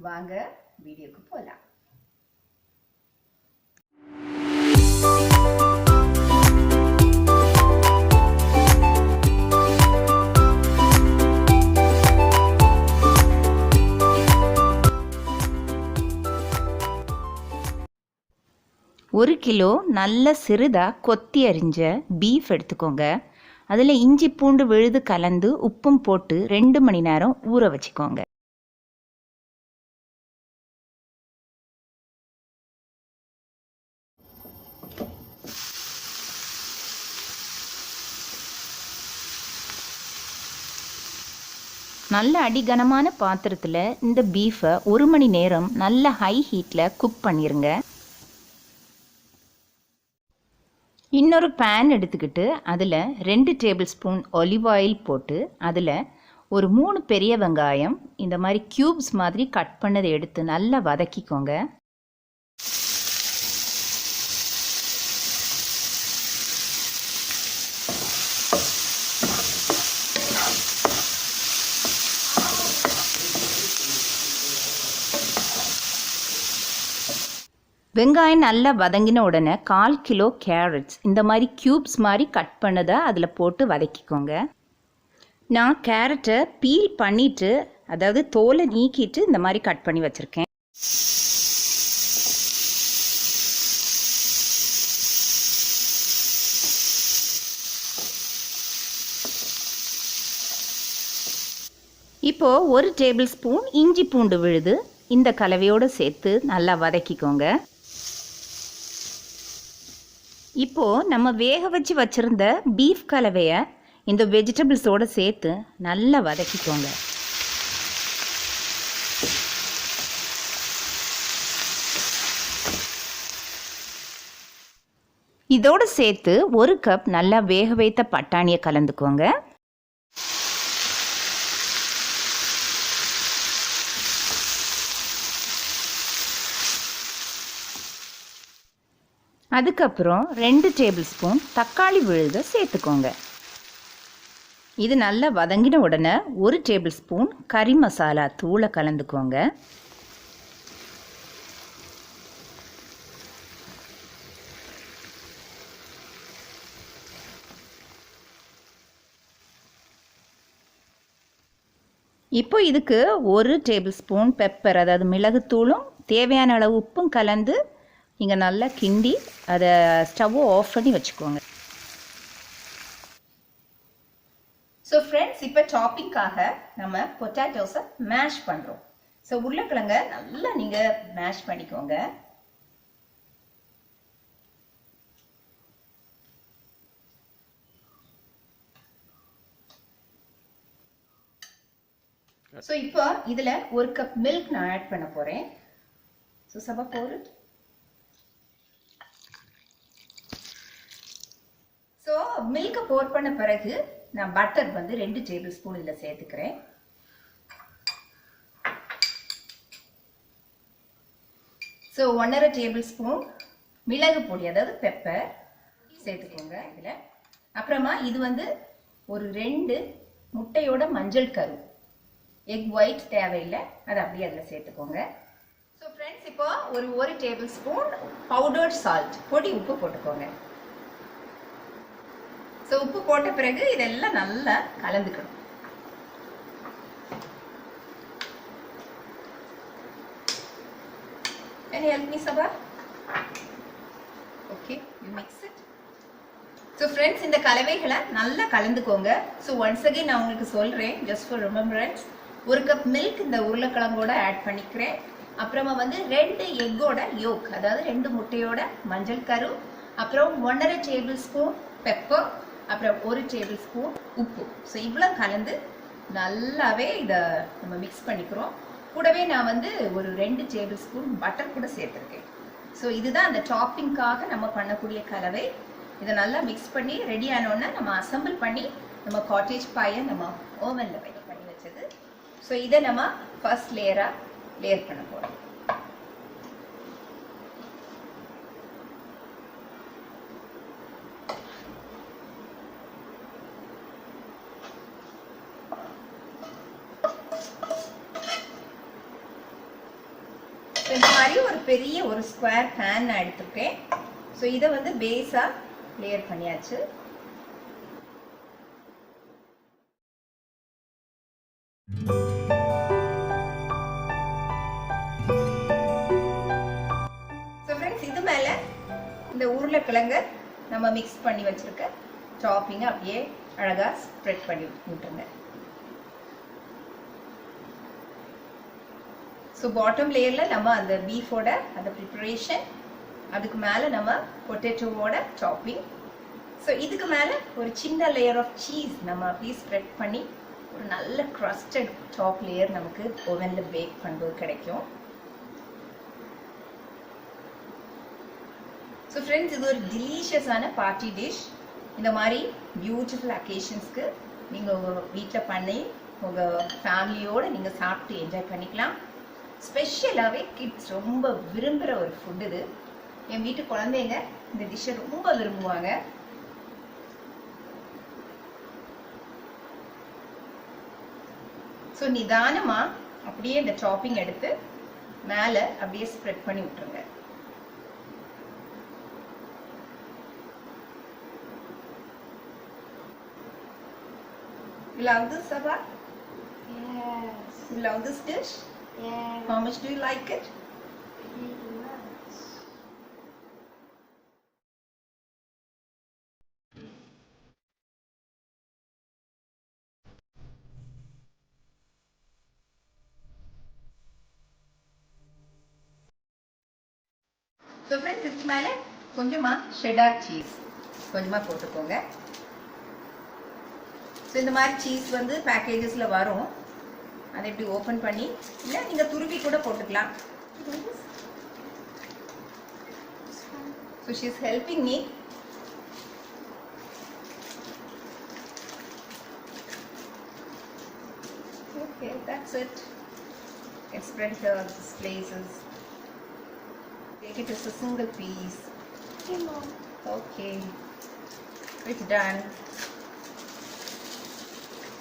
வாங்க வீடியோக்கு போலாம். ஒரு கிலோ நல்ல சிறிதாக கொத்தி அரிஞ்ச பீஃப் எடுத்துக்கோங்க. அதில் இஞ்சி பூண்டு விழுது கலந்து உப்பும் போட்டு 2 மணி நேரம் ஊற வச்சுக்கோங்க. நல்ல அடிகனமான பாத்திரத்தில் இந்த பீஃபை 1 மணி நேரம் நல்ல ஹை ஹீட்டில் குக் பண்ணிடுங்க. இன்னொரு பேன் எடுத்துக்கிட்டு அதில் 2 டேபிள் ஸ்பூன் ஒலிவ் ஆயில் போட்டு அதில் ஒரு 3 பெரிய வெங்காயம் இந்த மாதிரி க்யூப்ஸ் மாதிரி கட் பண்ணதை எடுத்து நல்லா வதக்கிக்கோங்க. வெங்காயம் நல்லா வதங்கின உடனே 1/4 கிலோ கேரட்ஸ் இந்த மாதிரி க்யூப்ஸ் மாதிரி கட் பண்ணதை அதில் போட்டு வதக்கிக்கோங்க. நான் கேரட்டை பீல் பண்ணிவிட்டு அதாவது தோலை நீக்கிட்டு இந்த மாதிரி கட் பண்ணி வச்சுருக்கேன். இப்போது 1 டேபிள் ஸ்பூன் இஞ்சி பூண்டு விழுது இந்த கலவையோடு சேர்த்து நல்லா வதக்கிக்கோங்க. இப்போது நம்ம வேக வச்சு வச்சுருந்த பீஃப் கலவையை இந்த வெஜிடபிள்ஸோடு சேர்த்து நல்லா வதக்கிக்கோங்க. இதோடு சேர்த்து 1 கப் நல்லா வேக வைத்த பட்டாணியை கலந்துக்கோங்க. அதுக்கப்புறம் 2 டேபிள் ஸ்பூன் தக்காளி விழுதை சேர்த்துக்கோங்க. இது நல்லா வதங்கின உடனே 1 டேபிள் ஸ்பூன் கறி மசாலா தூளை கலந்துக்கோங்க. இப்போ இதுக்கு 1 டேபிள் ஸ்பூன் பெப்பர் அதாவது மிளகுத்தூளும் தேவையான அளவு உப்பும் கலந்து இங்கே நல்லா கிண்டி அதை ஸ்டவ்வை ஆஃப் பண்ணி வச்சுக்கோங்க. ஸோ ஃப்ரெண்ட்ஸ், இப்போ டாப்பிங்காக நம்ம பொட்டேட்டோஸை மேஷ் பண்ணுறோம். ஸோ உருளைக்கிழங்க நல்லா நீங்கள் மேஷ் பண்ணிக்கோங்க. ஸோ இப்போ இதில் 1 கப் மில்க் நான் ஆட் பண்ண போகிறேன். ஸோ சபா போரு. ஸோ மில்கை போர் பண்ண பிறகு நான் பட்டர் வந்து 2 டேபிள் ஸ்பூன் இதில் சேர்த்துக்கிறேன். ஸோ 1.5 டேபிள் ஸ்பூன் மிளகு பொடி அதாவது பெப்பர் சேர்த்துக்கோங்க இதில். அப்புறமா இது வந்து ஒரு 2 முட்டையோட மஞ்சள் கரு, எக் ஒயிட் தேவையில்லை, அதை அப்படியே அதில் சேர்த்துக்கோங்க. ஸோ ஃப்ரெண்ட்ஸ், இப்போ ஒரு 1 டேபிள் ஸ்பூன் பவுடர்ட் சால்ட் பொடி உப்பு போட்டுக்கோங்க. ஸோ உப்பு போட்ட பிறகு இதெல்லாம் நல்லா கலந்துக்கணும். Can you help me, Sabha? Okay, you mix it. So friends, இந்த கலவைகளை நல்லா கலந்துக்கோங்க. ஸோ ஒன்ஸ் அகைன் நான் உங்களுக்கு சொல்கிறேன், just for remembrance. 1 cup milk இந்த உருளைக்கிழங்கோட ஆட் பண்ணிக்கிறேன். அப்புறமா வந்து 2 எக்கோட யோக் அதாவது 2 முட்டையோட மஞ்சள் கரு, அப்புறம் 1.5 டேபிள் ஸ்பூன் பெப்பர், அப்புறம் 1 டேபிள் ஸ்பூன் உப்பு. ஸோ இவ்வளோ கலந்து நல்லாவே இதை நம்ம மிக்ஸ் பண்ணிக்கிறோம். கூடவே நான் வந்து ஒரு 2 டேபிள் ஸ்பூன் பட்டர் கூட சேர்த்துருக்கேன். ஸோ இதுதான் அந்த டாப்பிங்காக நம்ம பண்ணக்கூடிய கலவை. இதை நல்லா மிக்ஸ் பண்ணி ரெடி ஆனோன்னா நம்ம அசம்பிள் பண்ணி நம்ம காட்டேஜ் பாயை நம்ம ஓவனில் பண்ணி வச்சது. ஸோ இதை நம்ம ஃபர்ஸ்ட் லேயர் பண்ண போகிறோம். இந்த மாதிரி ஒரு பெரிய ஒரு ஸ்கொயர் பேன் நான் எடுத்துருக்கேன். ஸோ இதை வந்து பேஸாக லேயர் பண்ணியாச்சு. ஸோ ஃப்ரெண்ட்ஸ், இது மேலே இந்த உருளைக்கிழங்க நம்ம மிக்ஸ் பண்ணி வச்சிருக்க டாப்பிங்கை அப்படியே அழகாக ஸ்ப்ரெட் பண்ணி விட்டுருங்க. ஸோ பாட்டம் லேயரில் நம்ம அந்த பீஃபோட அந்த ப்ரிப்பரேஷன், அதுக்கு மேலே நம்ம பொட்டேட்டோவோட டாப்பிங். ஸோ இதுக்கு மேலே ஒரு சின்ன லேயர் ஆஃப் சீஸ் நம்ம அப்படியே ஸ்ப்ரெட் பண்ணி ஒரு நல்ல க்ரஸ்டட் டாப் லேயர் நமக்கு ஓவனில் பேக் பண்ணும்போது கிடைக்கும். ஸோ ஃப்ரெண்ட்ஸ், இது ஒரு டெலிஷியஸான பார்ட்டி டிஷ். இந்த மாதிரி பியூட்டிஃபுல் அக்கேஷன்ஸ்க்கு நீங்கள் உங்கள் வீட்டில் பண்ணி உங்கள் ஃபேமிலியோடு நீங்கள் சாப்பிட்டு என்ஜாய் பண்ணிக்கலாம். ஸ்பெஷலாகவே கிட்ஸ் ரொம்ப விரும்புகிற ஒரு ஃபுட் இது. என் வீட்டு குழந்தைங்க இந்த டிஷ்ஷை ரொம்ப விரும்புவாங்க. ஸோ நிதானமாக அப்படியே இந்த டாப்பிங் எடுத்து மேலே அப்படியே ஸ்ப்ரெட் பண்ணி விட்டுருங்க. You love this, Sabha? Yes. You love this dish? Yes. How much do you like it? Really much. So friends, இதுக்கு மேலே கொஞ்சமாக ஷெடார் சீஸ் கொஞ்சமாக போட்டுக்கோங்க. ஸோ இந்த மாதிரி சீஸ் வந்து பேக்கேஜஸில் வரும். அதை இப்படி ஓப்பன் பண்ணி இல்லை நீங்கள் துருவி கூட போட்டுக்கலாம். So she is helping me. Okay, that's it. It's spread here, these places. Take it as a single piece. Okay, Mom. Okay, it's done.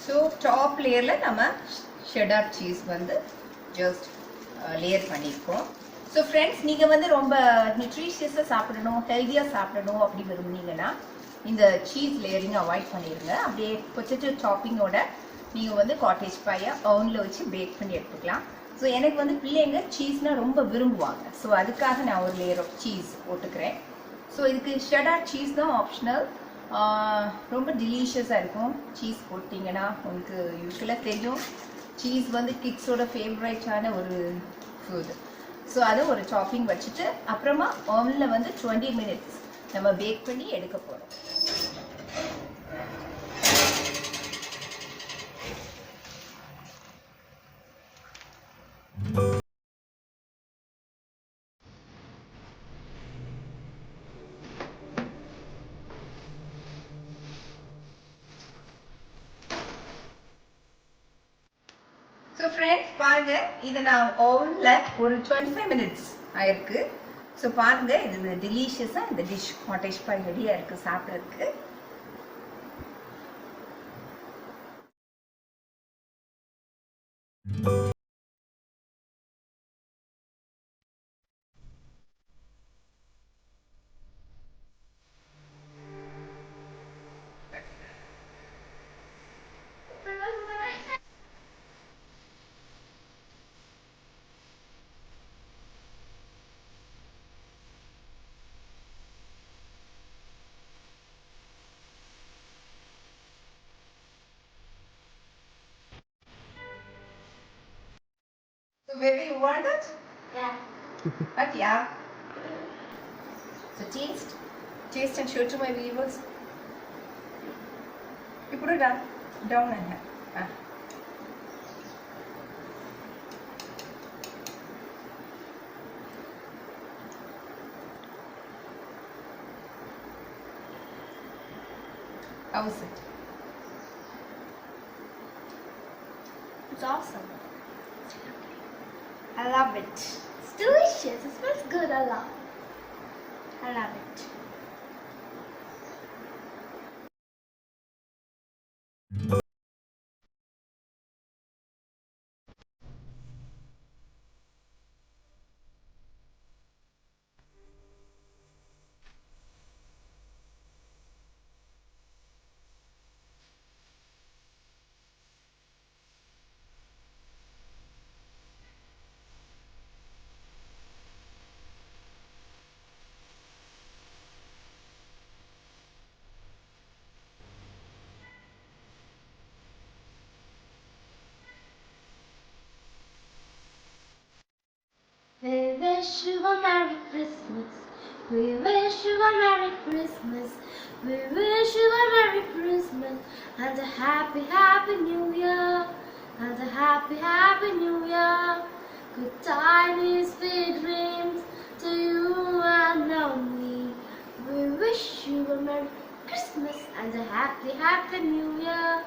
So top லேயரில் நம்ம ஷெடார் சீஸ் வந்து ஜஸ்ட் லேயர் பண்ணியிருக்கோம். ஸோ ஃப்ரெண்ட்ஸ், நீங்கள் வந்து ரொம்ப நியூட்ரிஷியஸாக சாப்பிடணும், ஹெல்த்தியாக சாப்பிடணும் அப்படி விரும்புனீங்கன்னா இந்த சீஸ் லேயரிங் அவாய்ட் பண்ணிடுங்க. அப்படியே பொட்டேட்டோ டாப்பிங்கோட நீங்கள் வந்து காட்டேஜ் பாயை ஓவனில் வச்சு பேக் பண்ணி எடுத்துக்கலாம். ஸோ எனக்கு வந்து பிள்ளைங்க சீஸ்னால் ரொம்ப விரும்புவாங்க. ஸோ அதுக்காக நான் ஒரு லேயர் ஆஃப் சீஸ் போட்டுக்கிறேன். ஸோ இதுக்கு ஷெடார் சீஸ் தான் ஆப்ஷனல். ரொம்ப டெலிஷியஸாக இருக்கும். சீஸ் போட்டிங்கன்னா உங்களுக்கு யூஸ்வலாக தெரியும், சீஸ் வந்து கிட்ஸோட ஃபேவரட்டான ஒரு ஃபுட். ஸோ அதை ஒரு டாப்பிங் வச்சுட்டு அப்புறமா ஓவனில் வந்து 20 minutes நம்ம பேக் பண்ணி எடுக்க போகிறோம். ஸோ ஃப்ரெண்ட்ஸ், பாருங்க, இது நான் ஓவனில் ஒரு 25 minutes ஆயிருக்கு. ஸோ பாருங்க, இது டெலிஷியஸாக இந்த டிஷ் காட்டேஜ் பாய் ரெடியாக இருக்குது சாப்பிட்றதுக்கு. So baby, you want it? Yeah. But yeah. So taste and show to my viewers. You put it down and here. How is it? It's awesome. I love it. It's delicious. It smells good a lot. I love it. wish you a Merry Christmas. We wish you a Merry Christmas. We wish you a Merry Christmas and a happy, happy New Year. And a happy, happy New Year. Good tidings, sweet dreams to you and only. We wish you a Merry Christmas and a happy, happy New Year.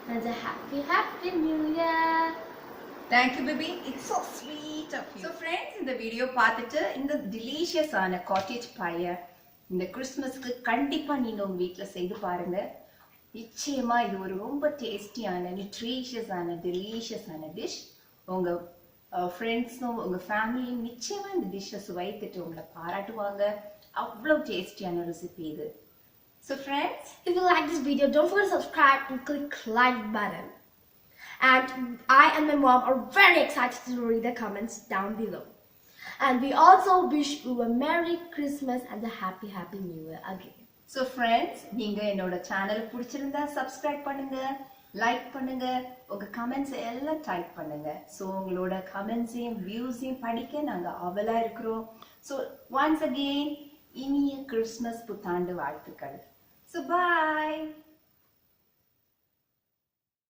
And a happy, happy New Year. Thank you baby, it's so sweet of you. So friends, இந்த video பார்த்துட்டு இந்த டெலிஷியஸான cottage பாயை இந்த கிறிஸ்மஸ்க்கு கண்டிப்பாக நீங்கள் உங்கள் வீட்டில் செய்து பாருங்கள். நிச்சயமாக இது ஒரு ரொம்ப டேஸ்டியான, நியூட்ரிஷியஸான, டெலிஷியஸான டிஷ். உங்கள் ஃப்ரெண்ட்ஸும் உங்கள் ஃபேமிலியும் நிச்சயமாக இந்த டிஷ்ஷை சுவைத்துட்டு உங்களை பாராட்டுவாங்க. அவ்வளோ டேஸ்டியான ரெசிபி இது. So friends, If you like this video, don't forget to subscribe and click like button. And I and my mom are very excited to read the comments down below. And we also wish you a Merry Christmas and a happy, happy New Year again. So friends, நீங்கள் என்னோட channel பிடிச்சிருந்தா subscribe பண்ணுங்க, like பண்ணுங்க, உங்கள் comments எல்லாம் type பண்ணுங்க. So உங்களோட கமெண்ட்ஸையும் வியூஸையும் படிக்க நாங்கள் ஆவலாக இருக்கிறோம். ஸோ ஒன்ஸ் அகெயின், இனிய கிறிஸ்மஸ் புத்தாண்டு வாழ்த்துக்கள். So bye.